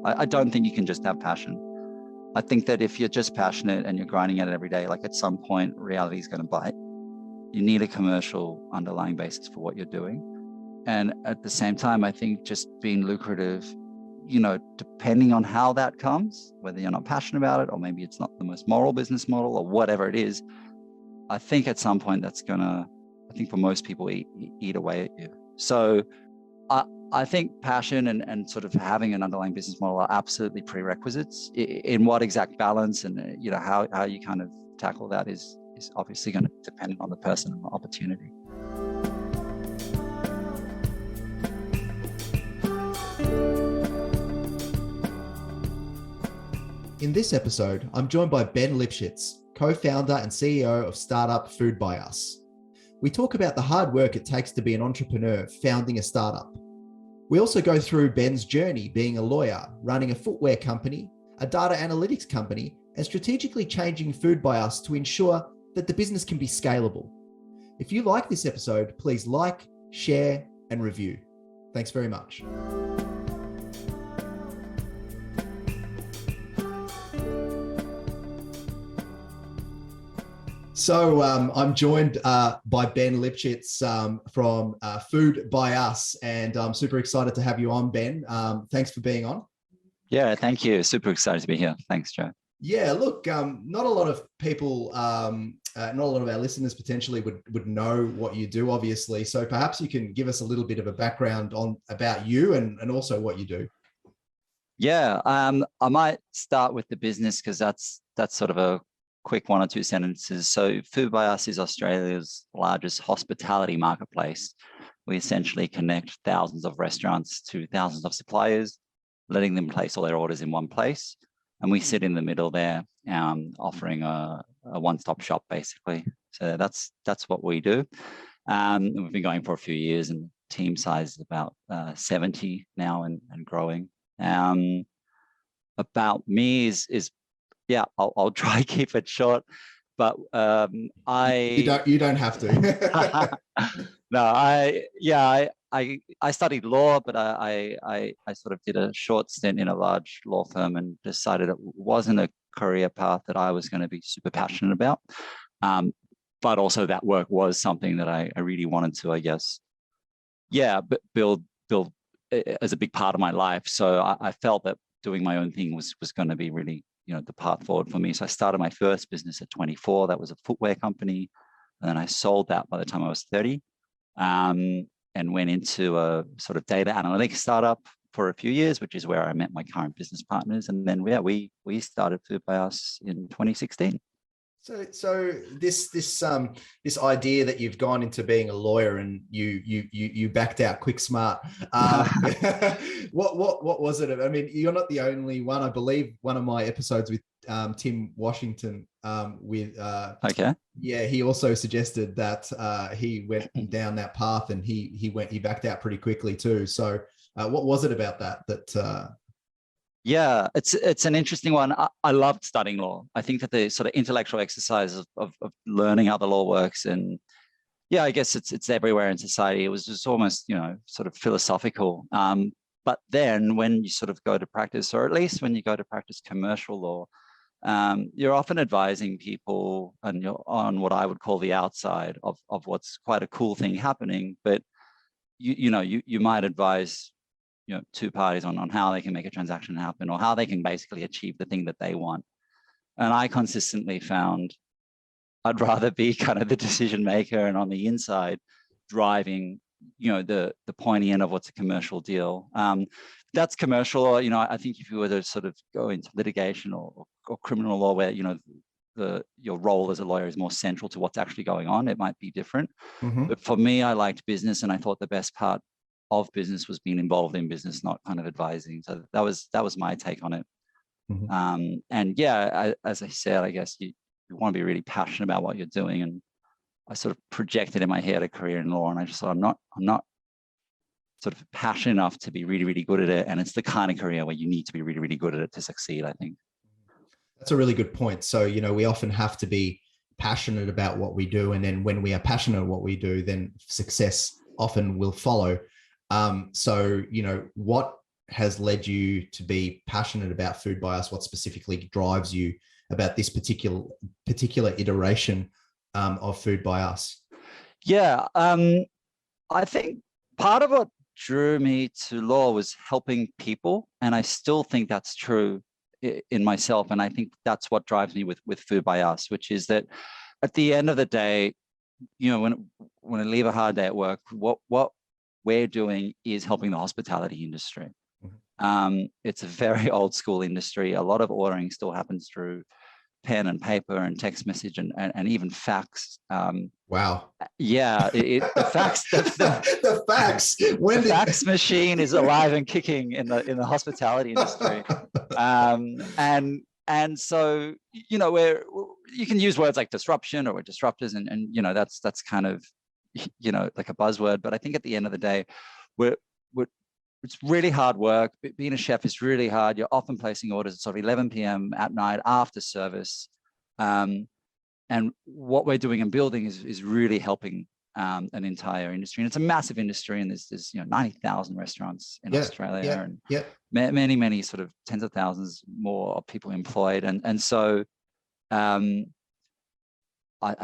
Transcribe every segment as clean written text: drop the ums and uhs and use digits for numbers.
I don't think you can just have passion. I think that if you're just passionate and you're grinding at it every day, like at some point reality is going to bite. You need a commercial underlying basis for what you're doing. And at the same time, I think just being lucrative, depending on how that comes, whether you're not passionate about it, or maybe it's not the most moral business model or whatever it is, I think at some point that's gonna, I think for most people, eat away at you. So I think passion and sort of having an underlying business model are absolutely prerequisites. In what exact balance and how you kind of tackle that is obviously going to depend on the person and the opportunity. In this episode, I'm joined by Ben Lipshitz, co-founder and CEO of startup FoodByUs. We talk about the hard work it takes to be an entrepreneur founding a startup. We also go through Ben's journey being a lawyer, running a footwear company, a data analytics company, and strategically changing FoodByUs to ensure that the business can be scalable. If you like this episode, please like, share, and review. Thanks very much. So I'm joined by Ben Lipshitz from FoodByUs, and I'm super excited to have you on, Ben. Thanks for being on. Yeah, thank you. Super excited to be here. Thanks, Joe. Yeah, look, not a lot of people, not a lot of our listeners potentially would know what you do, obviously. So perhaps you can give us a little bit of a background about you and also what you do. Yeah, I might start with the business because that's sort of a quick one or two sentences. So FoodByUs is Australia's largest hospitality marketplace. We essentially connect thousands of restaurants to thousands of suppliers, letting them place all their orders in one place. And we sit in the middle there, offering a one-stop shop, basically. So that's what we do. We've been going for a few years, and team size is about 70 now and growing. About me is yeah, I'll try to keep it short, but you don't have to. No, I studied law, but I sort of did a short stint in a large law firm and decided it wasn't a career path that I was going to be super passionate about. But also that work was something that I really wanted to, I guess, build as a big part of my life. So I felt that doing my own thing was going to be really, the path forward for me. So I started my first business at 24. That was a footwear company. And then I sold that by the time I was 30. And went into a sort of data analytics startup for a few years, which is where I met my current business partners. And then we started FoodByUs in 2016. So this idea that you've gone into being a lawyer and you backed out quick smart. What was it? I mean, you're not the only one. I believe one of my episodes with Tim Washington okay. Yeah, he also suggested that he went down that path and he backed out pretty quickly too. So what was it about that? Yeah, it's an interesting one. I loved studying law. I think that the sort of intellectual exercise of learning how the law works, and yeah, I guess it's everywhere in society. It was just almost, sort of philosophical. But then when you sort of go to practice, or at least when you go to practice commercial law, you're often advising people and you're on what I would call the outside of what's quite a cool thing happening. But you might advise two parties on how they can make a transaction happen or how they can basically achieve the thing that they want. And I consistently found I'd rather be kind of the decision maker and on the inside driving, the pointy end of what's a commercial deal. That's commercial, or, I think if you were to sort of go into litigation or criminal law where, your role as a lawyer is more central to what's actually going on, it might be different. Mm-hmm. But for me, I liked business, and I thought the best part of business was being involved in business, not kind of advising. So that was my take on it. Mm-hmm. And yeah, as I said, I guess you want to be really passionate about what you're doing. And I sort of projected in my head a career in law, and I just thought I'm not sort of passionate enough to be really, really good at it. And it's the kind of career where you need to be really, really good at it to succeed, I think. That's a really good point. So, we often have to be passionate about what we do. And then when we are passionate about what we do, then success often will follow. So, what has led you to be passionate about Food by Us? What specifically drives you about this particular iteration of Food by Us? Yeah, I think part of what drew me to law was helping people, and I still think that's true in myself. And I think that's what drives me with Food by Us, which is that at the end of the day, you know, when I leave a hard day at work, what we're doing is helping the hospitality industry. It's a very old school industry. A lot of ordering still happens through pen and paper and text message and even fax. Wow. Yeah, the fax the fax. When the fax machine is alive and kicking in the hospitality industry. And so, you know, where you can use words like disruption or we're disruptors, and you know, that's kind of, you know, like a buzzword. But I think at the end of the day, it's really hard work. Being a chef is really hard. You're often placing orders at sort of 11 p.m. at night after service. And what we're doing and building is really helping an entire industry. And it's a massive industry. And there's you know, 90,000 restaurants in Australia and many sort of tens of thousands more of people employed. And so I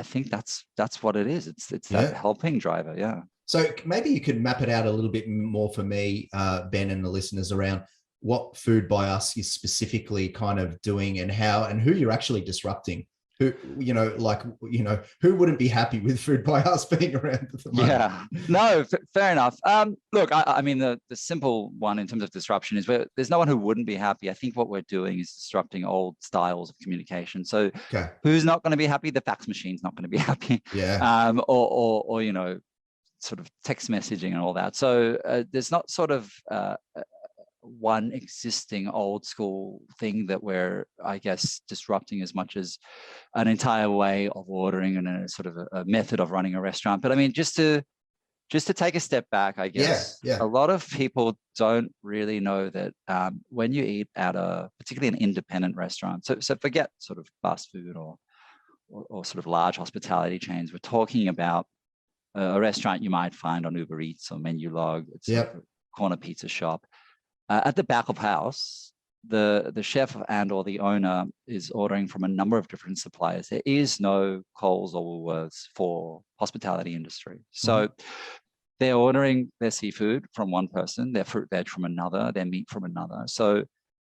think that's what it is. It's that helping driver. Yeah. So maybe you could map it out a little bit more for me, Ben, and the listeners around what Food by Us is specifically kind of doing and how and who you're actually disrupting. Who, you know, like, you know, who wouldn't be happy with Food by Us being around at the moment? Yeah, no, fair enough. Look, I mean, the simple one in terms of disruption is where there's no one who wouldn't be happy. I think what we're doing is disrupting old styles of communication. So who's not going to be happy? The fax machine's not going to be happy. Yeah. Or you know, sort of text messaging and all that. So there's not sort of one existing old school thing that we're, I guess, disrupting as much as an entire way of ordering and a sort of a method of running a restaurant. But I mean, just to take a step back, I guess, a lot of people don't really know that when you eat at particularly an independent restaurant, so forget sort of fast food or sort of large hospitality chains, we're talking about a restaurant you might find on Uber Eats or Menulog. It's like a corner pizza shop. At the back of house, the chef and or the owner is ordering from a number of different suppliers. There is no Coles or Woolworths for hospitality industry. So they're ordering their seafood from one person, their fruit veg from another, their meat from another. So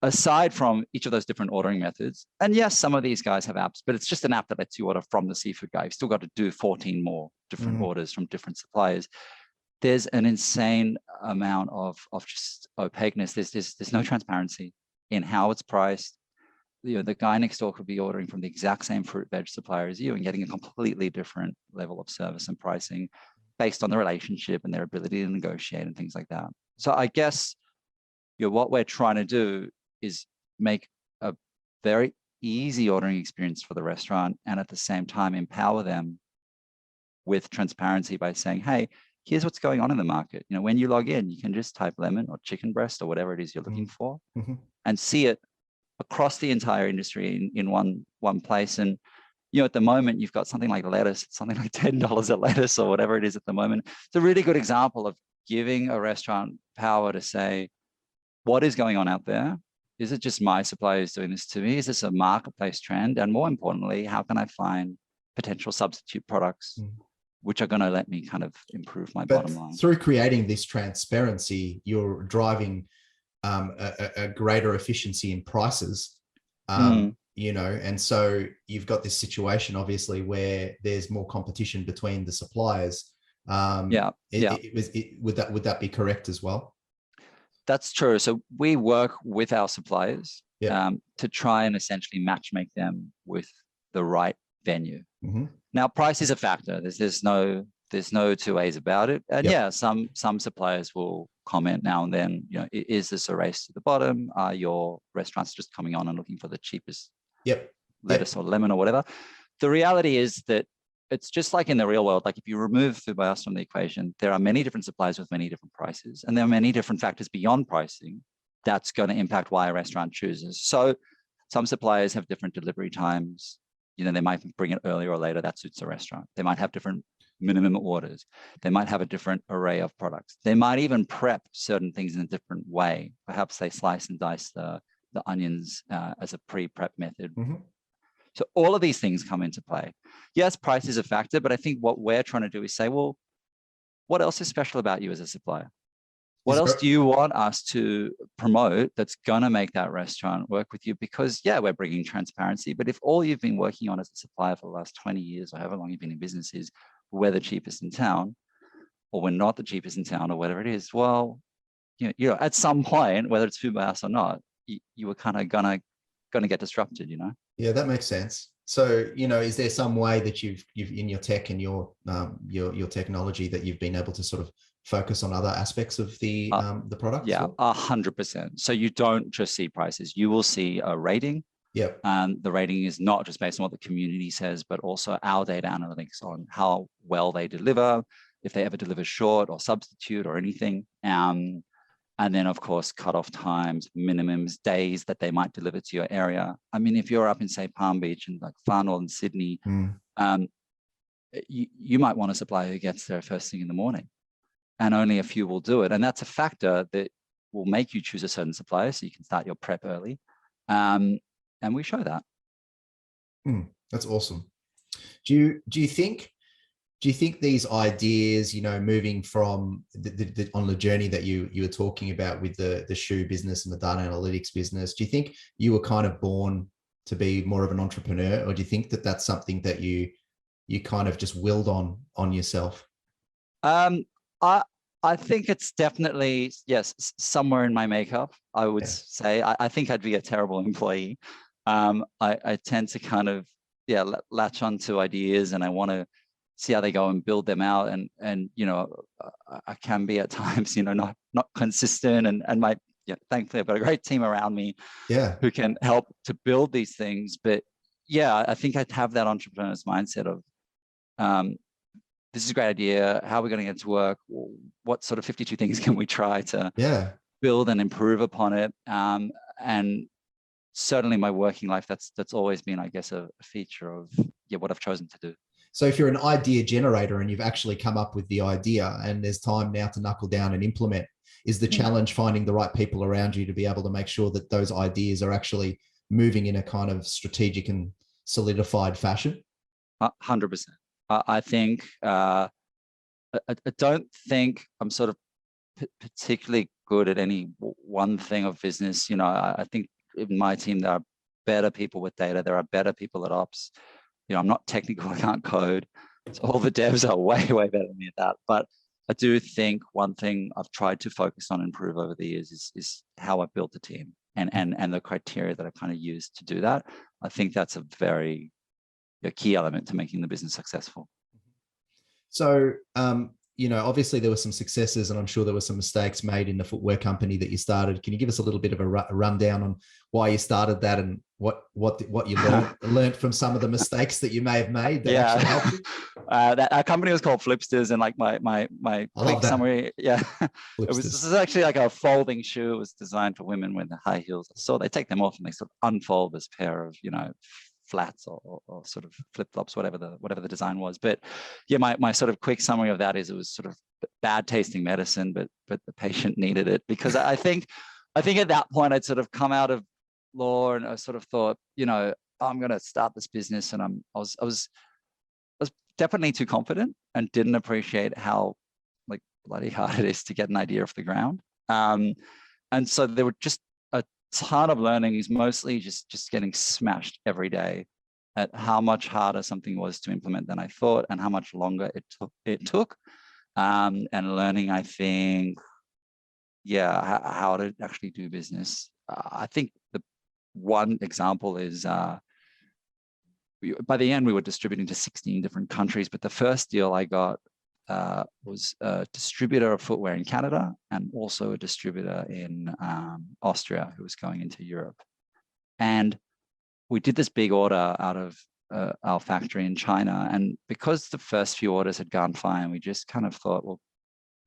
aside from each of those different ordering methods, and yes, some of these guys have apps, but it's just an app that lets you order from the seafood guy. You've still got to do 14 more different orders from different suppliers. There's an insane amount of just opaqueness. There's no transparency in how it's priced. You know, the guy next door could be ordering from the exact same fruit veg supplier as you and getting a completely different level of service and pricing based on the relationship and their ability to negotiate and things like that. So I guess, you know, what we're trying to do is make a very easy ordering experience for the restaurant and at the same time empower them with transparency by saying, hey, here's what's going on in the market. You know, when you log in, you can just type lemon or chicken breast or whatever it is you're looking for and see it across the entire industry in one place. And, you know, at the moment, you've got something like lettuce, it's something like $10 a lettuce or whatever it is at the moment. It's a really good example of giving a restaurant power to say, what is going on out there? Is it just my suppliers doing this to me? Is this a marketplace trend? And more importantly, how can I find potential substitute products which are going to let me kind of improve my bottom line? Through creating this transparency, you're driving a greater efficiency in prices, you know, and so you've got this situation, obviously, where there's more competition between the suppliers. Would that be correct as well? That's true. So we work with our suppliers to try and essentially match make them with the right venue. Now, price is a factor. There's no two ways about it. And some suppliers will comment now and then, you know, is this a race to the bottom? Are your restaurants just coming on and looking for the cheapest lettuce or lemon or whatever? The reality is that it's just like in the real world. Like if you remove Food by Us from the equation, there are many different suppliers with many different prices, and there are many different factors beyond pricing that's going to impact why a restaurant chooses. So some suppliers have different delivery times. You know, they might bring it earlier or later. That suits the restaurant. They might have different minimum orders. They might have a different array of products. They might even prep certain things in a different way. Perhaps they slice and dice the onions as a pre-prep method. Mm-hmm. So all of these things come into play. Yes, price is a factor, but I think what we're trying to do is say, well, what else is special about you as a supplier? What else do you want us to promote that's going to make that restaurant work with you? Because, yeah, we're bringing transparency, but if all you've been working on as a supplier for the last 20 years or however long you've been in business is we're the cheapest in town, or we're not the cheapest in town, or whatever it is, well, you know, at some point, whether it's FoodByUs or not, you were kind of gonna get disrupted, you know? Yeah, that makes sense. So, you know, is there some way that you've in your tech and your technology that you've been able to sort of focus on other aspects of the product? Yeah, 100%. So you don't just see prices; you will see a rating. Yep. The rating is not just based on what the community says, but also our data analytics on how well they deliver, if they ever deliver short or substitute or anything. And then, of course, cutoff times, minimums, days that they might deliver to your area. I mean, if you're up in, say, Palm Beach and like far northern Sydney, you might want a supplier who gets there first thing in the morning, and only a few will do it. And that's a factor that will make you choose a certain supplier so you can start your prep early. And we show that. That's awesome. Do you think these ideas, you know, moving from on the journey that you were talking about with the shoe business and the data analytics business, do you think you were kind of born to be more of an entrepreneur, or do you think that that's something that you kind of just willed on yourself? I think it's definitely, yes, somewhere in my makeup, I would say. I think I'd be a terrible employee. I tend to kind of, latch onto ideas, and I want to see how they go and build them out. And you know, I can be at times, you know, not consistent, and thankfully I've got a great team around me who can help to build these things. But yeah, I think I'd have that entrepreneur's mindset of, this is a great idea. How are we going to get it to work? What sort of 52 things can we try to build and improve upon it? And certainly my working life, that's always been, I guess, a feature of what I've chosen to do. So if you're an idea generator and you've actually come up with the idea and there's time now to knuckle down and implement, is the challenge finding the right people around you to be able to make sure that those ideas are actually moving in a kind of strategic and solidified fashion? 100%. I think, I don't think I'm sort of particularly good at any one thing of business. You know, I think in my team, there are better people with data. There are better people at ops. You know, I'm not technical, I can't code. So all the devs are way, way better than me at that. But I do think one thing I've tried to focus on and improve over the years is how I built the team and the criteria that I kind of used to do that. I think that's a very key element to making the business successful. So, you know, obviously there were some successes, and I'm sure there were some mistakes made in the footwear company that you started. Can you give us a little bit of a rundown on why you started that and what you learned from some of the mistakes that you may have made that actually helped you? Our company was called Flipsters, and like my quick summary, it was actually like a folding shoe. It was designed for women with the high heels. So they take them off and they sort of unfold this pair of, you know, flats or sort of flip-flops, whatever the design was. But yeah, my sort of quick summary of that is it was sort of bad tasting medicine, but the patient needed it, because I think at that point I'd sort of come out of law and I sort of thought, you know, I'm going to start this business, and I was definitely too confident and didn't appreciate how like bloody hard it is to get an idea off the ground. And so there were just ton of learning, is mostly just getting smashed every day at how much harder something was to implement than I thought, and how much longer it took, and learning, I think, how to actually do business. I think the one example is by the end we were distributing to 16 different countries, but the first deal I got was a distributor of footwear in Canada and also a distributor in Austria who was going into Europe. And we did this big order out of our factory in China. And because the first few orders had gone fine, we just kind of thought, well,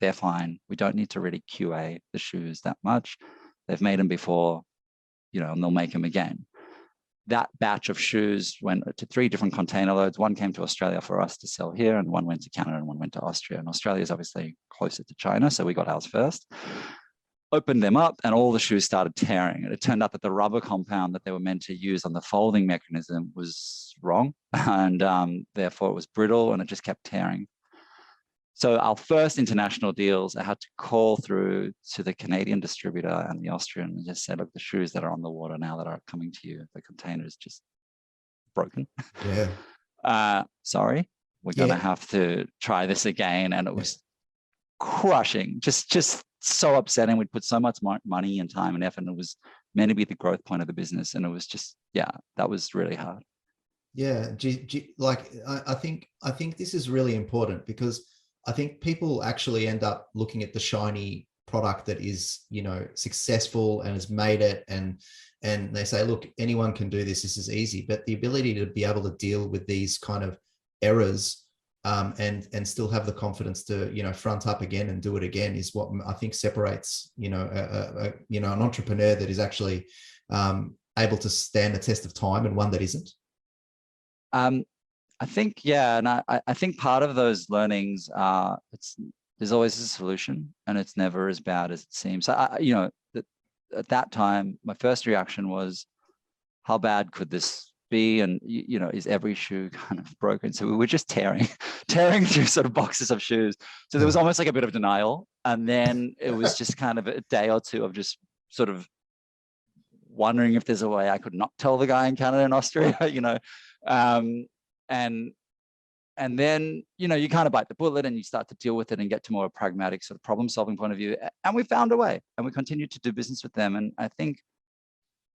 they're fine. We don't need to really QA the shoes that much. They've made them before, you know, and they'll make them again. that batch of shoes went to 3 different container loads. One came to Australia for us to sell here, and one went to Canada, and one went to Austria. And Australia is obviously closer to China, so we got ours first. Opened them up, and all the shoes started tearing. And it turned out that the rubber compound that they were meant to use on the folding mechanism was wrong, and therefore it was brittle, and it just kept tearing. So our first international deals, I had to call through to the Canadian distributor and the Austrian and just said, look, the shoes that are on the water now that are coming to you, the container is just broken. Yeah. Sorry, we're going to have to try this again. And it was crushing, just so upsetting. We'd put so much money and time and effort, and it was meant to be the growth point of the business. And it was just, that was really hard. Yeah. Like, I think this is really important, because I think people actually end up looking at the shiny product that is, successful and has made it. And they say, look, anyone can do this. This is easy. But the ability to be able to deal with these kind of errors and still have the confidence to, front up again and do it again is what I think separates, an entrepreneur that is actually able to stand the test of time and one that isn't. I think, and I think part of those learnings are there's always a solution, and it's never as bad as it seems. So at that time, my first reaction was, how bad could this be? And is every shoe kind of broken? So we were just tearing through sort of boxes of shoes. So there was almost like a bit of denial, and then it was just kind of a day or two of just sort of wondering if there's a way I could not tell the guy in Canada and Austria, And then, you kind of bite the bullet and you start to deal with it and get to more pragmatic sort of problem solving point of view. And we found a way, and we continued to do business with them. And I think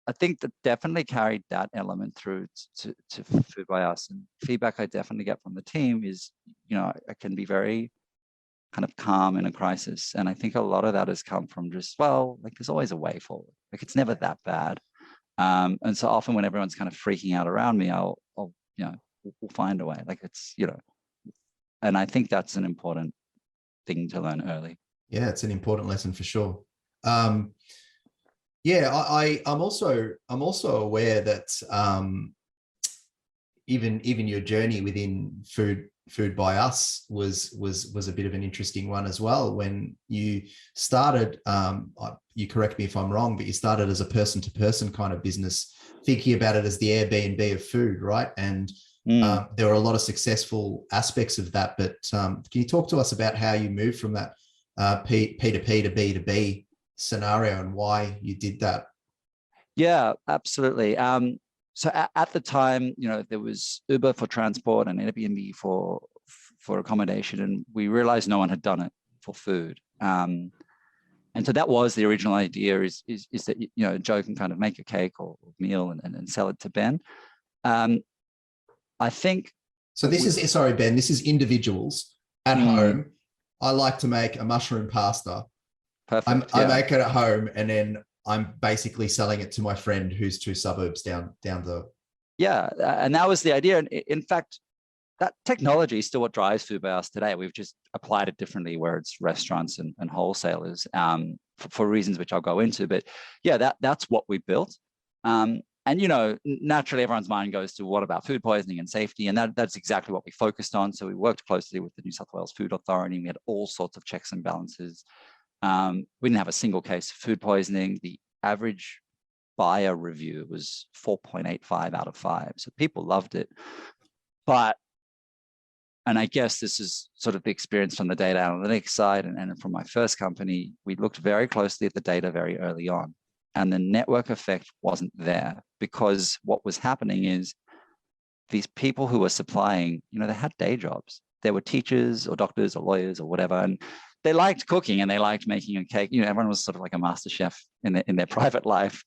that definitely carried that element through to FoodByUs. And feedback I definitely get from the team is, I can be very kind of calm in a crisis. And I think a lot of that has come from just, there's always a way forward. Like, it's never that bad. And so often when everyone's kind of freaking out around me, I'll we'll find a way. Like, it's, and I think that's an important thing to learn early. Yeah, it's an important lesson for sure. I'm also aware that even your journey within FoodByUs was a bit of an interesting one as well. When you started, you correct me if I'm wrong, but you started as a person-to-person kind of business, thinking about it as the Airbnb of food, right? And there were a lot of successful aspects of that. But can you talk to us about how you moved from that P2P to B2B scenario and why you did that? Yeah, absolutely. So at the time, there was Uber for transport and Airbnb for accommodation, and we realized no one had done it for food. And so that was the original idea: is that Joe can kind of make a cake or meal and sell it to Ben. I think. So this is, sorry, Ben, this is individuals at home. I like to make a mushroom pasta. Perfect. I make it at home, and then I'm basically selling it to my friend who's 2 suburbs down the. Yeah, and that was the idea. And in fact, that technology is still what drives FoodByUs today. We've just applied it differently, where it's restaurants and wholesalers for reasons which I'll go into. But yeah, that's what we built. And naturally, everyone's mind goes to what about food poisoning and safety, and that's exactly what we focused on. So we worked closely with the New South Wales Food Authority. We had all sorts of checks and balances. We didn't have a single case of food poisoning. The average buyer review was 4.85 out of 5. So people loved it. And I guess this is sort of the experience from the data analytics side. And from my first company, we looked very closely at the data very early on. And the network effect wasn't there, because what was happening is these people who were supplying, they had day jobs. They were teachers or doctors or lawyers or whatever. And they liked cooking and they liked making a cake. Everyone was sort of like a master chef in their private life.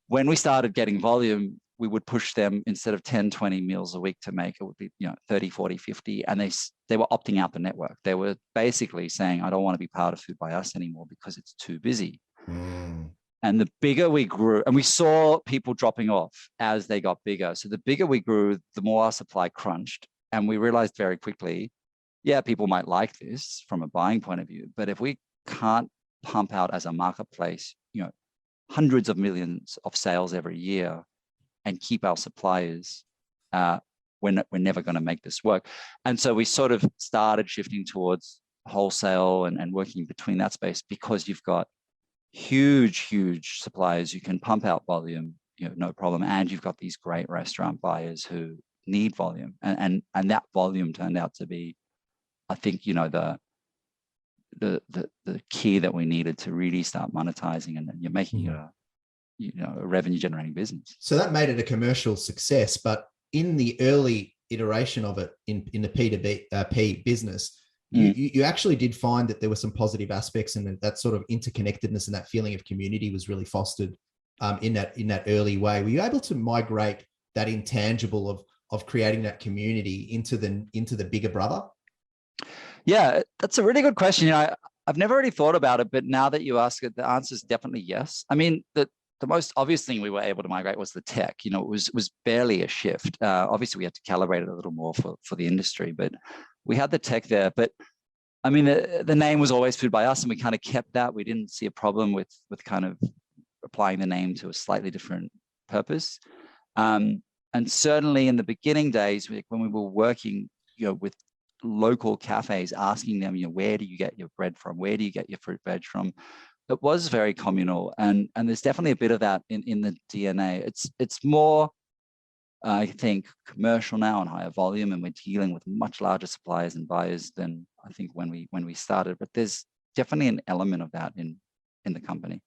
When we started getting volume, we would push them, instead of 10, 20 meals a week to make, it would be 30, 40, 50. And they were opting out the network. They were basically saying, I don't want to be part of FoodByUs anymore because it's too busy. And the bigger we grew, and we saw people dropping off as they got bigger. So the bigger we grew, the more our supply crunched. And we realized very quickly, people might like this from a buying point of view, but if we can't pump out as a marketplace, hundreds of millions of sales every year, and keep our suppliers, we're never going to make this work. And so we sort of started shifting towards wholesale and working between that space, because you've got huge suppliers you can pump out volume, no problem, and you've got these great restaurant buyers who need volume, and that volume turned out to be, I think, the key that we needed to really start monetizing, and then you're making a revenue generating business. So that made it a commercial success. But in the early iteration of it, in the P2P business, you actually did find that there were some positive aspects, and that sort of interconnectedness and that feeling of community was really fostered in that early way. Were you able to migrate that intangible of creating that community into the bigger brother? Yeah, that's a really good question. I've never really thought about it, but now that you ask it, the answer is definitely yes. I mean, the most obvious thing we were able to migrate was the tech. It was barely a shift. Obviously, we had to calibrate it a little more for the industry, but we had the tech there. But I mean, the name was always Food by Us, and we kind of kept that. We didn't see a problem with kind of applying the name to a slightly different purpose. And certainly in the beginning days, when we were working, with local cafes, asking them, where do you get your bread from? Where do you get your fruit veg from? It was very communal, and there's definitely a bit of that in the DNA. It's more, I think, commercial now and higher volume, and we're dealing with much larger suppliers and buyers than I think when we started. But there's definitely an element of that in the company.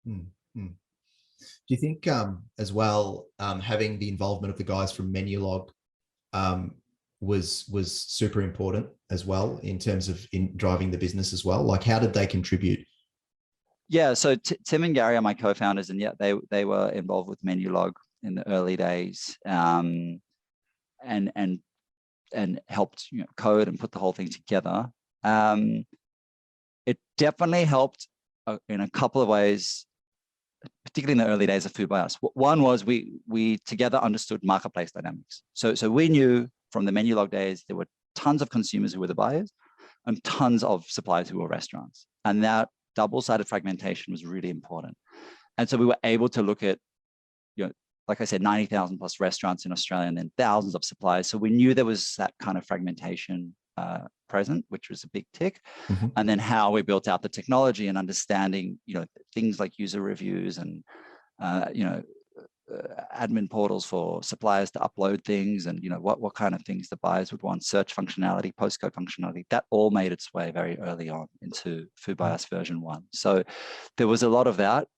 Mm-hmm. Do you think as well, having the involvement of the guys from Menulog was super important as well in terms of in driving the business as well? Like, how did they contribute? Yeah, so Tim and Gary are my co-founders, and they were involved with Menulog in the early days, and helped code and put the whole thing together. It definitely helped in a couple of ways, particularly in the early days of Food by Us. One was we together understood marketplace dynamics. So we knew from the Menulog days there were tons of consumers who were the buyers and tons of suppliers who were restaurants, and that double-sided fragmentation was really important. And so we were able to look at, like I said, 90,000 plus restaurants in Australia, and then thousands of suppliers. So we knew there was that kind of fragmentation present, which was a big tick. Mm-hmm. And then how we built out the technology and understanding, things like user reviews and, admin portals for suppliers to upload things, and what kind of things the buyers would want, search functionality, postcode functionality. That all made its way very early on into Food by Us version 1. So there was a lot of that.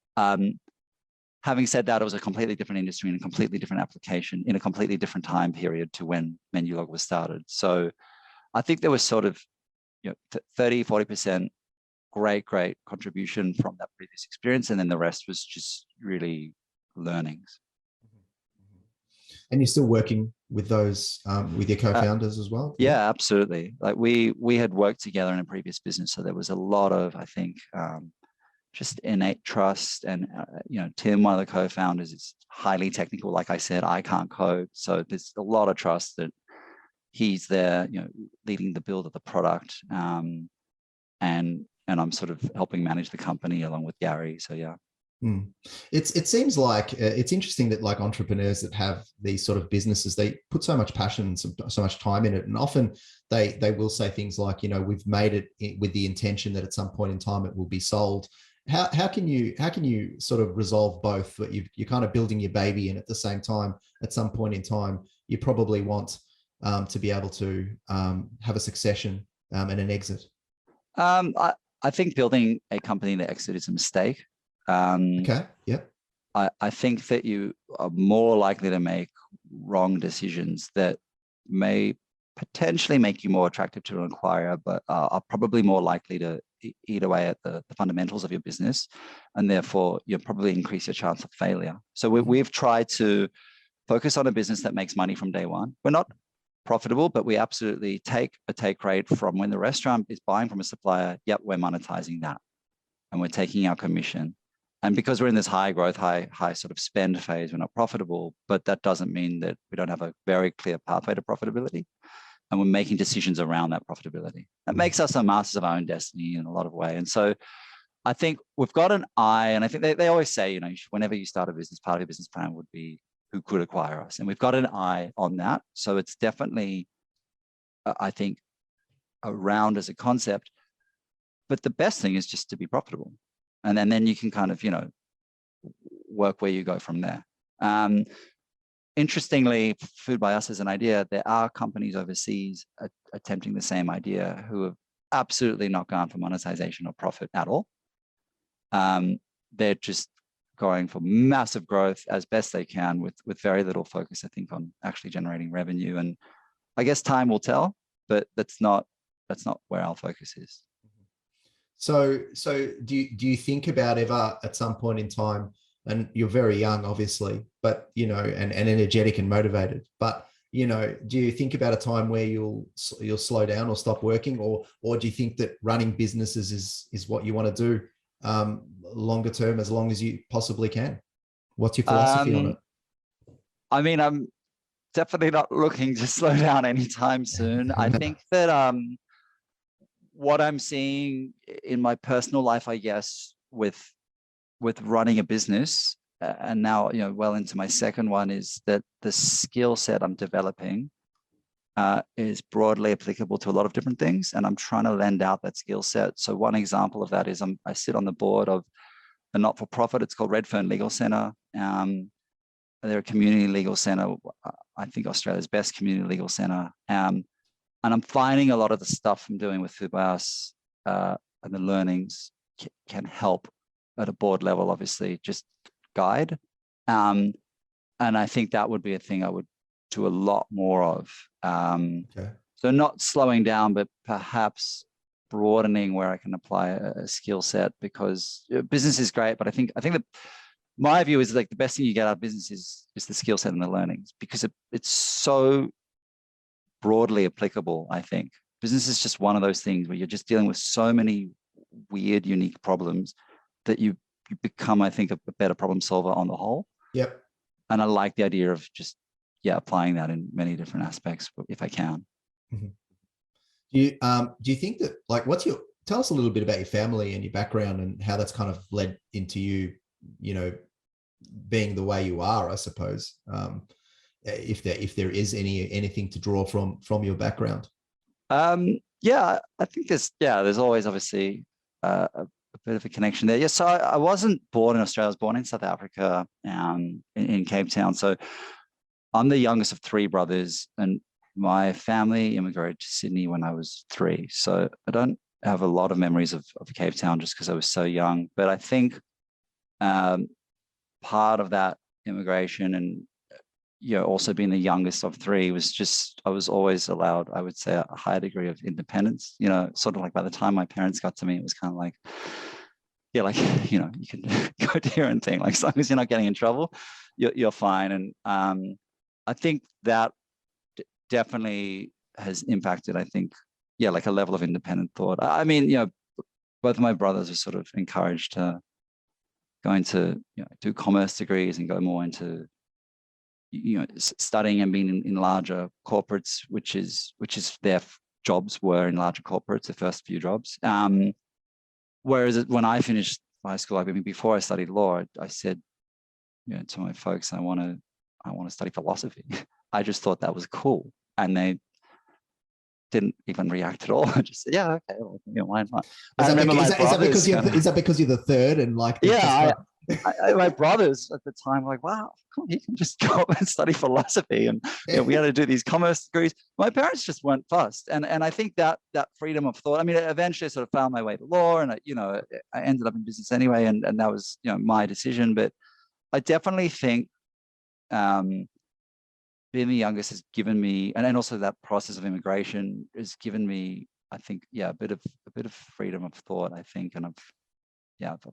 Having said that, it was a completely different industry and a completely different application in a completely different time period to when Menulog was started. So I think there was sort of 30-40% great contribution from that previous experience, and then the rest was just really learnings. And you're still working with those with your co-founders as well? Yeah, absolutely. Like we had worked together in a previous business, so there was a lot of, I think, just innate trust. And Tim, one of the co-founders, is highly technical. Like I said, I can't code, so there's a lot of trust that he's there, leading the build of the product, and I'm sort of helping manage the company along with Gary. So yeah. It seems like it's interesting that like entrepreneurs that have these sort of businesses, they put so much passion and so much time in it, and often they will say things like, we've made it with the intention that at some point in time it will be sold. How can you sort of resolve both? That you're kind of building your baby, and at the same time, at some point in time, you probably want to be able to have a succession and an exit. I think building a company to exit is a mistake. Okay. Yeah. I think that you are more likely to make wrong decisions that may potentially make you more attractive to an acquirer, but are probably more likely to eat away at the fundamentals of your business, and therefore you'll probably increase your chance of failure. So we've tried to focus on a business that makes money from day one. We're not profitable, but we absolutely take a take rate from when the restaurant is buying from a supplier. Yep, we're monetizing that, and we're taking our commission. And because we're in this high growth, high sort of spend phase, we're not profitable, but that doesn't mean that we don't have a very clear pathway to profitability. And we're making decisions around that profitability. That makes us the masters of our own destiny in a lot of ways. And so I think we've got an eye, and I think they always say, whenever you start a business, part of your business plan would be who could acquire us. And we've got an eye on that. So it's definitely, I think, around as a concept. But the best thing is just to be profitable. And then you can kind of, work where you go from there. Interestingly, FoodByUs as an idea, there are companies overseas attempting the same idea who have absolutely not gone for monetization or profit at all. They're just going for massive growth as best they can with very little focus, I think, on actually generating revenue. And I guess time will tell, but that's not where our focus is. So do you think about ever at some point in time, and you're very young, obviously, but, and energetic and motivated, but, do you think about a time where you'll slow down or stop working, or do you think that running businesses is what you want to do longer term, as long as you possibly can? What's your philosophy on it? I mean, I'm definitely not looking to slow down anytime soon. I think that what I'm seeing in my personal life, I guess, with running a business, and now, well into my second one, is that the skill set I'm developing is broadly applicable to a lot of different things. And I'm trying to lend out that skill set. So one example of that is I sit on the board of a not-for-profit. It's called Redfern Legal Centre. They're a community legal centre. I think Australia's best community legal centre. And I'm finding a lot of the stuff I'm doing with FoodByUs and the learnings can help at a board level, obviously, just guide. And I think that would be a thing I would do a lot more of. Okay. So not slowing down, but perhaps broadening where I can apply a skill set, because business is great, but I think that my view is like the best thing you get out of business is the skill set and the learnings, because it's so broadly applicable. I think business is just one of those things where you're just dealing with so many weird, unique problems that you become, I think, a better problem solver on the whole. Yep. And I like the idea of just, applying that in many different aspects if I can. Mm-hmm. Do you think that, like, tell us a little bit about your family and your background and how that's kind of led into you, being the way you are, I suppose. If there is anything to draw from your background. I think there's always obviously a bit of a connection there. Yeah, so I wasn't born in Australia. I was born in South Africa, in Cape Town. So I'm the youngest of three brothers, and my family immigrated to Sydney when I was 3. So I don't have a lot of memories of Cape Town just because I was so young. But I think part of that immigration and also being the youngest of 3 was just, I was always allowed, I would say, a higher degree of independence. Sort of like by the time my parents got to me, it was kind of like, you can go do your own thing. Like, as long as you're not getting in trouble, you're fine. And I think that definitely has impacted, I think, like a level of independent thought. I mean, both of my brothers are sort of encouraged to go into, do commerce degrees and go more into, studying and being in larger corporates, which is their jobs were in larger corporates, the first few jobs. Whereas when I finished high school, I mean, before I studied law, I said, to my folks, I want to study philosophy. I just thought that was cool, and they didn't even react at all. I just said, yeah, okay, well, why not? Is that because you're the third and like? Yeah, my brothers at the time were like, wow, cool, you can just go and study philosophy, and we had to do these commerce degrees. My parents just weren't fussed, and I think that freedom of thought. I mean, eventually I sort of found my way to law, and I ended up in business anyway, and that was my decision. But I definitely think being the youngest has given me, and also that process of immigration has given me, I think, a bit of freedom of thought, I think, and I've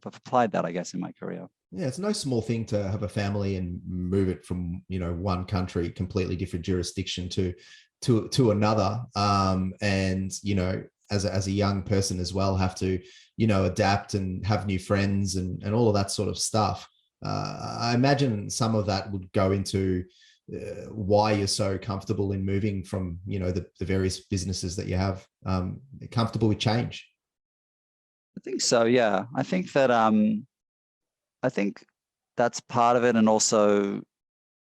applied that, I guess, in my career. Yeah, it's no small thing to have a family and move it from one country, completely different jurisdiction to another, and as a young person as well, have to adapt and have new friends and all of that sort of stuff. I imagine some of that would go into why you're so comfortable in moving from the various businesses that you have, comfortable with change. I think so. Yeah, I think that I think that's part of it, and also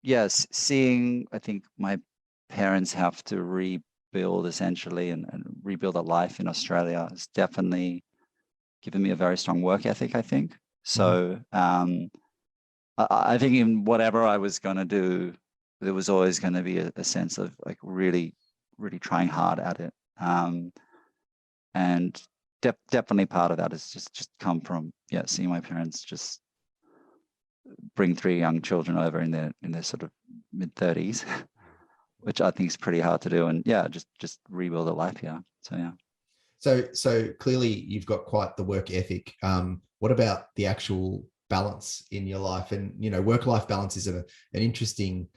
yes, seeing, I think my parents have to rebuild essentially and rebuild a life in Australia has definitely given me a very strong work ethic, I think. So I think in whatever I was going to do, there was always going to be a sense of like really, really trying hard at it. And definitely part of that has just come from, seeing my parents just bring 3 young children over in their sort of mid-30s, which I think is pretty hard to do. And just rebuild a life here. So yeah. So clearly you've got quite the work ethic. What about the actual balance in your life? And, work-life balance is an interesting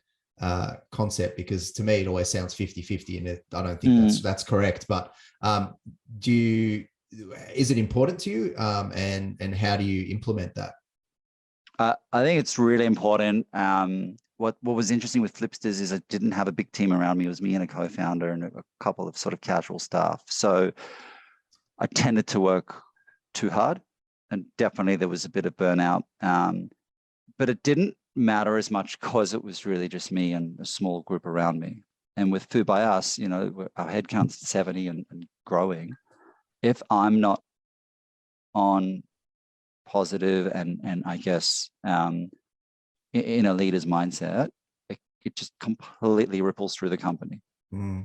concept, because to me, it always sounds 50-50, and I don't think that's correct. But is it important to you? And how do you implement that? I think it's really important. What was interesting with Lipschitz is I didn't have a big team around me. It was me and a co-founder and a couple of sort of casual staff. So I tended to work too hard, and definitely there was a bit of burnout. But it didn't matter as much because it was really just me and a small group around me. And with FoodByUs, our headcount's 70 and growing. If I'm not on positive and I guess in a leader's mindset, it just completely ripples through the company.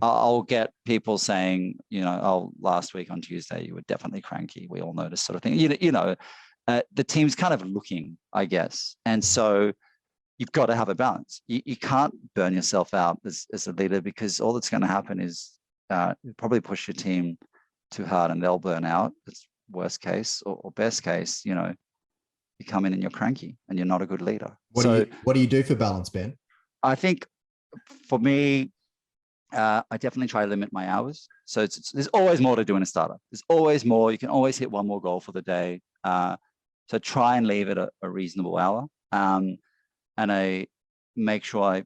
I'll get people saying, last week on Tuesday, you were definitely cranky. We all noticed, sort of thing. The team's kind of looking, I guess. And so you've got to have a balance. You can't burn yourself out as a leader, because all that's going to happen is you probably push your team too hard and they'll burn out. It's worst case, or best case, you come in and you're cranky and you're not a good leader. What do you do for balance, Ben? I think for me, I definitely try to limit my hours. So there's always more to do in a startup. There's always more. You can always hit one more goal for the day. So try and leave it a reasonable hour. And I make sure I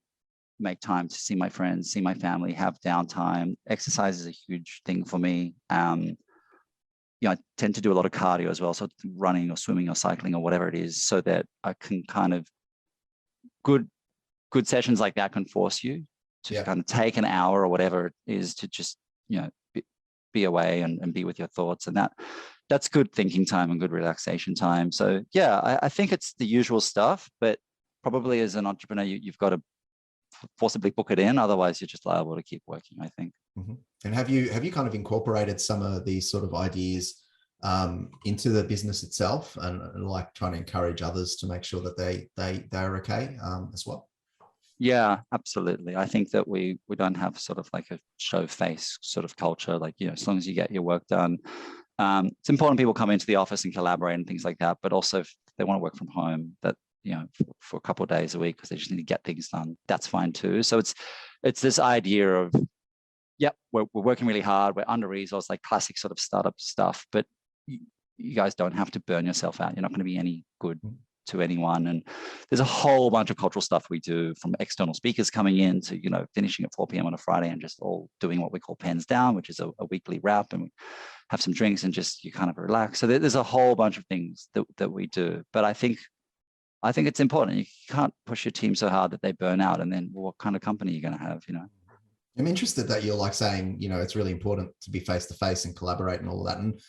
make time to see my friends, see my family, have downtime. Exercise is a huge thing for me. I tend to do a lot of cardio as well. So running or swimming or cycling or whatever it is, so that I can kind of good sessions like that can force you to kind of take an hour or whatever it is to just, be away and be with your thoughts. And that's good thinking time and good relaxation time. So I think it's the usual stuff, but probably as an entrepreneur, you've got to forcibly book it in. Otherwise, you're just liable to keep working, I think. And have you kind of incorporated some of these sort of ideas into the business itself, and like trying to encourage others to make sure that they're okay as well? Yeah, absolutely. I think that we don't have sort of like a show face sort of culture. Like, as long as you get your work done, it's important people come into the office and collaborate and things like that. But also if they want to work from home, that, for a couple of days a week because they just need to get things done, that's fine too. So it's this idea of, we're working really hard. We're under-resourced, like classic sort of startup stuff, but you guys don't have to burn yourself out. You're not going to be any good to anyone. And there's a whole bunch of cultural stuff we do, from external speakers coming in to, finishing at 4 p.m. on a Friday and just all doing what we call pens down, which is a weekly wrap, and we have some drinks and just, you kind of relax. So there's a whole bunch of things that we do. But I think it's important. You can't push your team so hard that they burn out, and then what kind of company are you going to have, I'm interested that you're like saying, it's really important to be face-to-face and collaborate and all of that. And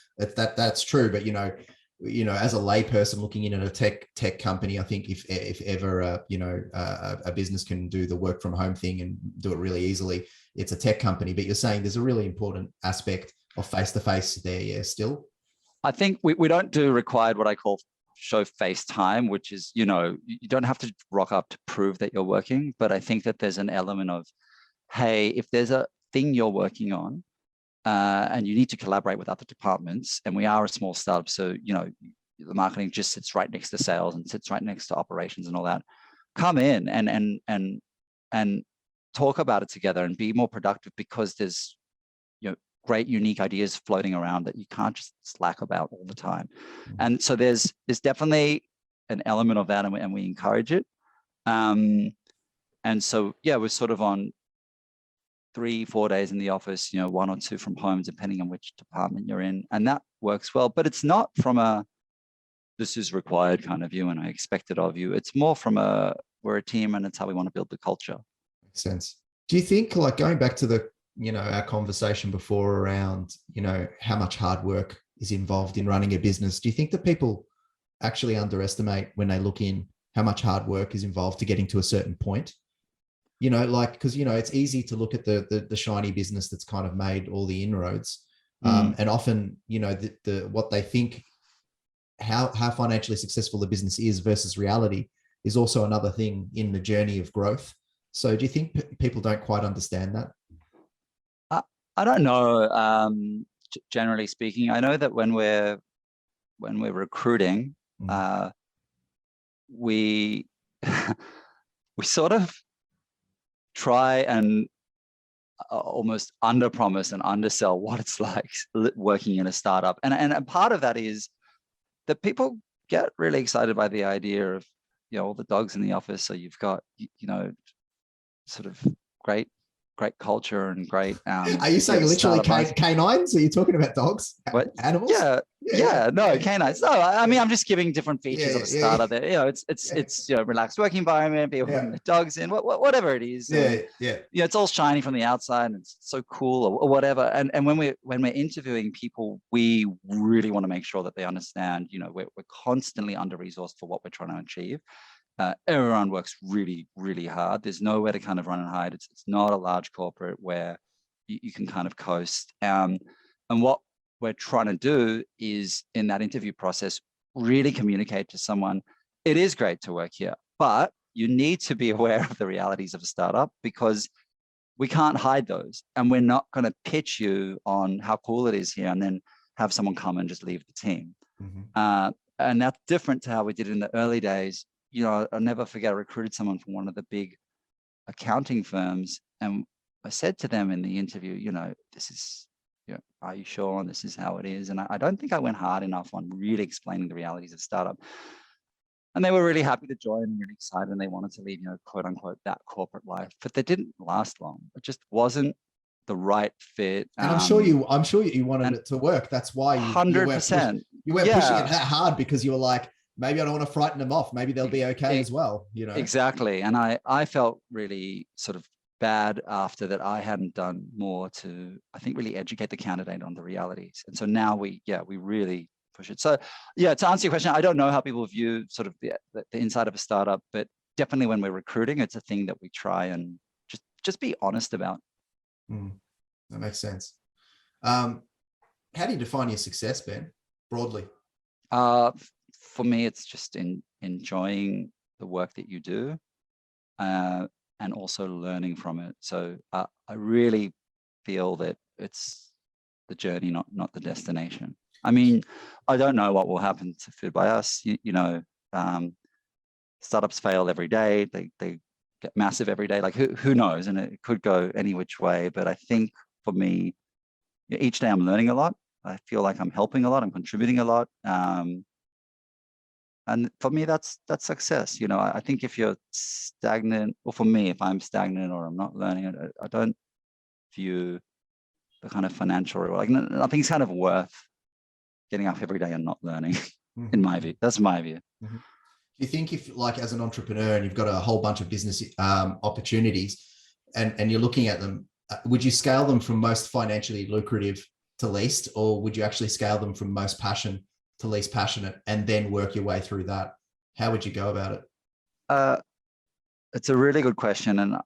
that's true. But, as a layperson looking in at a tech company, I think if ever, a business can do the work from home thing and do it really easily, it's a tech company. But you're saying there's a really important aspect of face-to-face there. Yeah, still. I think we don't do required, what I call show face time, which is, you don't have to rock up to prove that you're working. But I think that there's an element of, hey, if there's a thing you're working on and you need to collaborate with other departments, and we are a small startup, so, the marketing just sits right next to sales and sits right next to operations and all that, come in and talk about it together and be more productive, because there's, great unique ideas floating around that you can't just slack about all the time. And so there's definitely an element of that, and we encourage it. And so, we're sort of on 3-4 days in the office, 1 or 2 from home, depending on which department you're in. And that works well, but it's not from a, this is required kind of view and I expect it of you. It's more from a, we're a team, and it's how we want to build the culture. Makes sense. Do you think, like, going back to the, our conversation before around, how much hard work is involved in running a business, do you think that people actually underestimate when they look in how much hard work is involved to getting to a certain point? Because, it's easy to look at the shiny business that's kind of made all the inroads. And often, what they think, how financially successful the business is versus reality is also another thing in the journey of growth. So do you think people don't quite understand that? I don't know. Generally speaking, I know that when we're recruiting, we we sort of try and almost underpromise and undersell what it's like working in a startup. And a part of that is that people get really excited by the idea of, all the dogs in the office. So you've got, sort of great culture and great. Are you saying literally canines? Are you talking about dogs? What? Animals? No, canines. No, I mean, I'm just giving different features of a startup. There, it's relaxed work environment, people putting the dogs in, whatever it is. It's all shiny from the outside and it's so cool or whatever. And when we're interviewing people, we really want to make sure that they understand. We're constantly under resourced for what we're trying to achieve. Everyone works really, really hard. There's nowhere to kind of run and hide. It's not a large corporate where you can kind of coast. And what we're trying to do is, in that interview process, really communicate to someone, it is great to work here, but you need to be aware of the realities of a startup, because we can't hide those. And we're not going to pitch you on how cool it is here and then have someone come and just leave the team. And that's different to how we did it in the early days. I'll never forget, I recruited someone from one of the big accounting firms, and I said to them in the interview, this is, are you sure? And this is how it is. And I don't think I went hard enough on really explaining the realities of startup. And they were really happy to join and really excited, and they wanted to leave, quote unquote, that corporate life, but they didn't last long. It just wasn't the right fit. And I'm sure you wanted it to work. That's why 100%. You weren't pushing it that hard, because you were like, maybe I don't want to frighten them off. Maybe they'll be okay as well. Exactly. And I felt really sort of bad after that. I hadn't done more to, I think, really educate the candidate on the realities. And so now we really push it. So to answer your question, I don't know how people view sort of the inside of a startup, but definitely when we're recruiting, it's a thing that we try and just be honest about. That makes sense. How do you define your success, Ben, broadly? For me, it's just enjoying the work that you do, and also learning from it. So I really feel that it's the journey, not the destination. I mean, I don't know what will happen to FoodByUs. Startups fail every day. They get massive every day. Like who knows? And it could go any which way. But I think for me, each day I'm learning a lot. I feel like I'm helping a lot. I'm contributing a lot. And for me, that's success. I think if you're stagnant, or for me, if I'm stagnant or I'm not learning, I don't view the kind of financial reward. Like nothing's kind of worth getting up every day and not learning, in my view. That's my view. Do you think, if, like, as an entrepreneur and you've got a whole bunch of business opportunities and you're looking at them, would you scale them from most financially lucrative to least, or would you actually scale them from most passion to least passionate and then work your way through that? How would you go about it? It's a really good question. And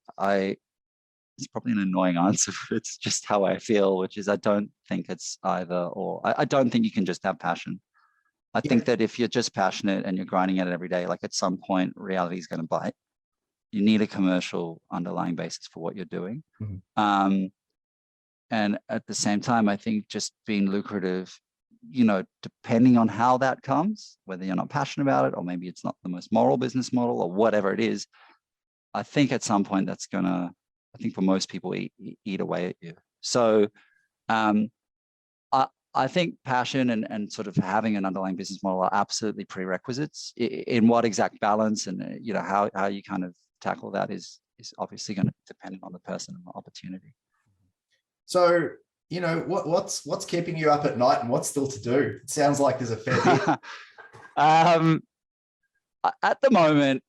it's probably an annoying answer, but it's just how I feel, which is I don't think it's either or. I don't think you can just have passion. I think that if you're just passionate and you're grinding at it every day, like at some point reality is going to bite. You need a commercial underlying basis for what you're doing. And at the same time, I think just being lucrative, depending on how that comes, whether you're not passionate about it, or maybe it's not the most moral business model or whatever it is, I think at some point that's gonna, I think for most people, eat away at you. So I think passion and sort of having an underlying business model are absolutely prerequisites. In what exact balance and how you kind of tackle that is obviously going to depend on the person and the opportunity. So, what's keeping you up at night and what's still to do? It sounds like there's a fair bit. At the moment,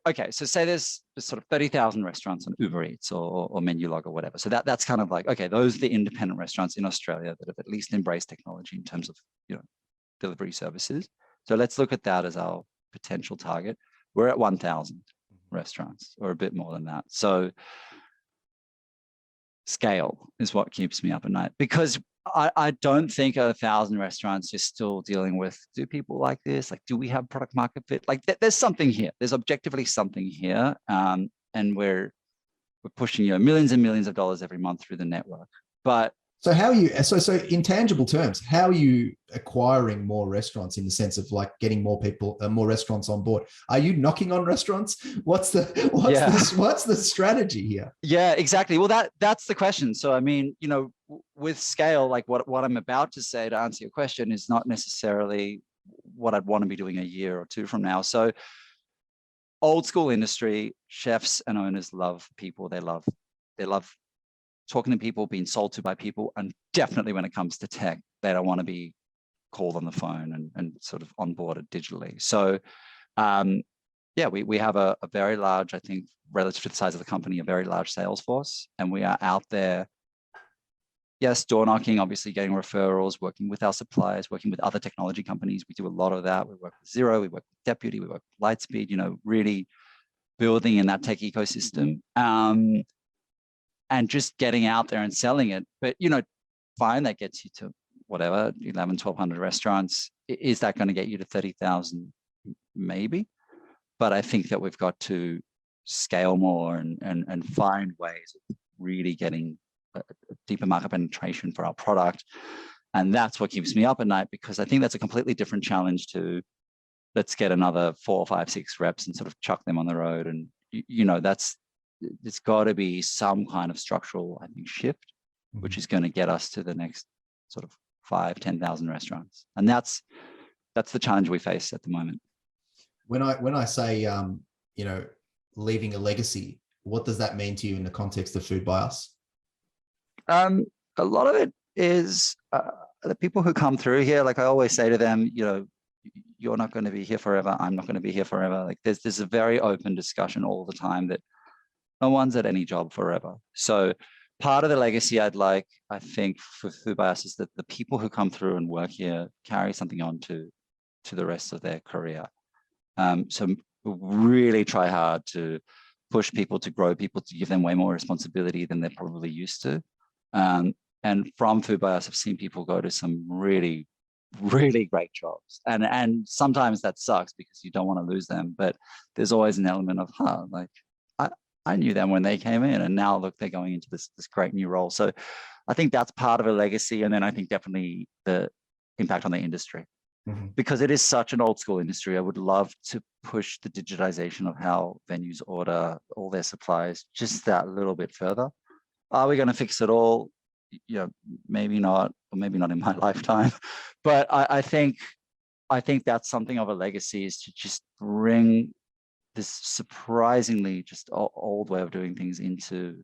okay. So say there's sort of 30,000 restaurants on Uber Eats or Menulog or whatever. So that's kind of like, okay, those are the independent restaurants in Australia that have at least embraced technology in terms of, delivery services. So let's look at that as our potential target. We're at 1,000 restaurants or a bit more than that. So scale is what keeps me up at night, because I don't think 1,000 restaurants is still dealing with, do people like this? Like, do we have product market fit? Like there's something here. There's objectively something here. And we're pushing, millions and millions of dollars every month through the network. But so how are you, so in tangible terms, how are you acquiring more restaurants in the sense of like getting more people, more restaurants on board? Are you knocking on restaurants? What's the strategy here? Yeah, exactly. Well, that's the question. So, I mean, with scale, like what I'm about to say to answer your question is not necessarily what I'd want to be doing a year or two from now. So old school industry, chefs and owners love people. They love talking to people, being sold to by people. And definitely when it comes to tech, they don't want to be called on the phone and sort of onboarded digitally. So we have a very large, I think, relative to the size of the company, a very large sales force. And we are out there, yes, door knocking, obviously getting referrals, working with our suppliers, working with other technology companies. We do a lot of that. We work with Xero, we work with Deputy, we work with Lightspeed, really building in that tech ecosystem. And just getting out there and selling it. But, fine, that gets you to whatever, 11, 1,200 restaurants. Is that going to get you to 30,000? Maybe. But I think that we've got to scale more and find ways of really getting a deeper market penetration for our product. And that's what keeps me up at night, because I think that's a completely different challenge to, let's get another 4, 5, 6 reps and sort of chuck them on the road. And, it's got to be some kind of structural, I think, shift, which is going to get us to the next sort of 5, 10,000 restaurants. And that's the challenge we face at the moment. When I say, leaving a legacy, what does that mean to you in the context of FoodByUs? A lot of it is the people who come through here. Like I always say to them, you're not going to be here forever. I'm not going to be here forever. Like there's a very open discussion all the time that no one's at any job forever. So part of the legacy I'd like, I think, for FoodByUs is that the people who come through and work here carry something on to the rest of their career. So really try hard to push people, to grow people, to give them way more responsibility than they're probably used to. And from FoodByUs, I've seen people go to some really, really great jobs. And sometimes that sucks because you don't want to lose them, but there's always an element of, I knew them when they came in, and now look, they're going into this great new role. So I think that's part of a legacy. And then I think definitely the impact on the industry, because it is such an old school industry. I would love to push the digitization of how venues order all their supplies just that little bit further. Are we going to fix it all? Maybe not, or maybe not in my lifetime. But I think that's something of a legacy, is to just bring this surprisingly just old way of doing things into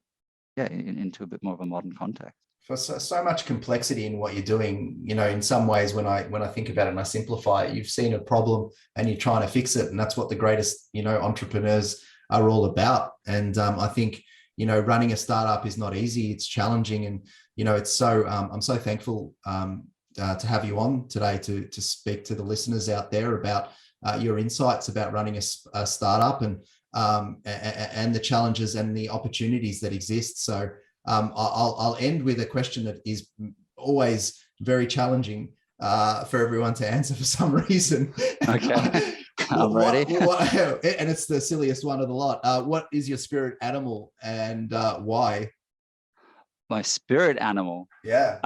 a bit more of a modern context. For so much complexity in what you're doing, in some ways, when I think about it and I simplify it, you've seen a problem and you're trying to fix it. And that's what the greatest, entrepreneurs are all about. And I think, running a startup is not easy. It's challenging. And, it's so, I'm so thankful to have you on today to speak to the listeners out there about your insights about running a startup and the challenges and the opportunities that exist. So I'll end with a question that is always very challenging for everyone to answer for some reason. Okay, I'm ready. And it's the silliest one of the lot. What is your spirit animal and why? My spirit animal? Yeah.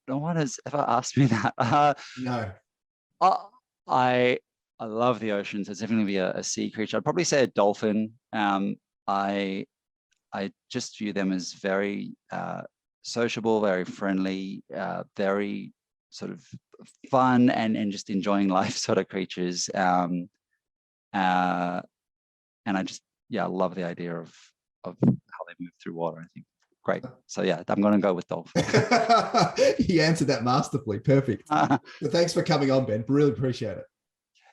No one has ever asked me that. No. I love the oceans. It's definitely be a sea creature. I'd probably say a dolphin. I just view them as very sociable, very friendly, very sort of fun and just enjoying life sort of creatures. And I just love the idea of how they move through water. I think great. So I'm going to go with dolphin. You answered that masterfully. Perfect. But thanks for coming on, Ben. Really appreciate it.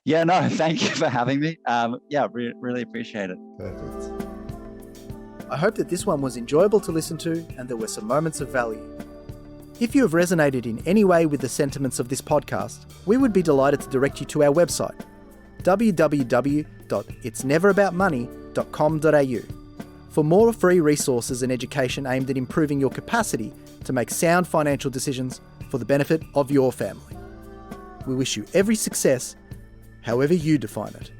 Yeah, no, thank you for having me. Really appreciate it. Perfect. I hope that this one was enjoyable to listen to and there were some moments of value. If you have resonated in any way with the sentiments of this podcast, we would be delighted to direct you to our website, www.itsneveraboutmoney.com.au, for more free resources and education aimed at improving your capacity to make sound financial decisions for the benefit of your family. We wish you every success, however you define it.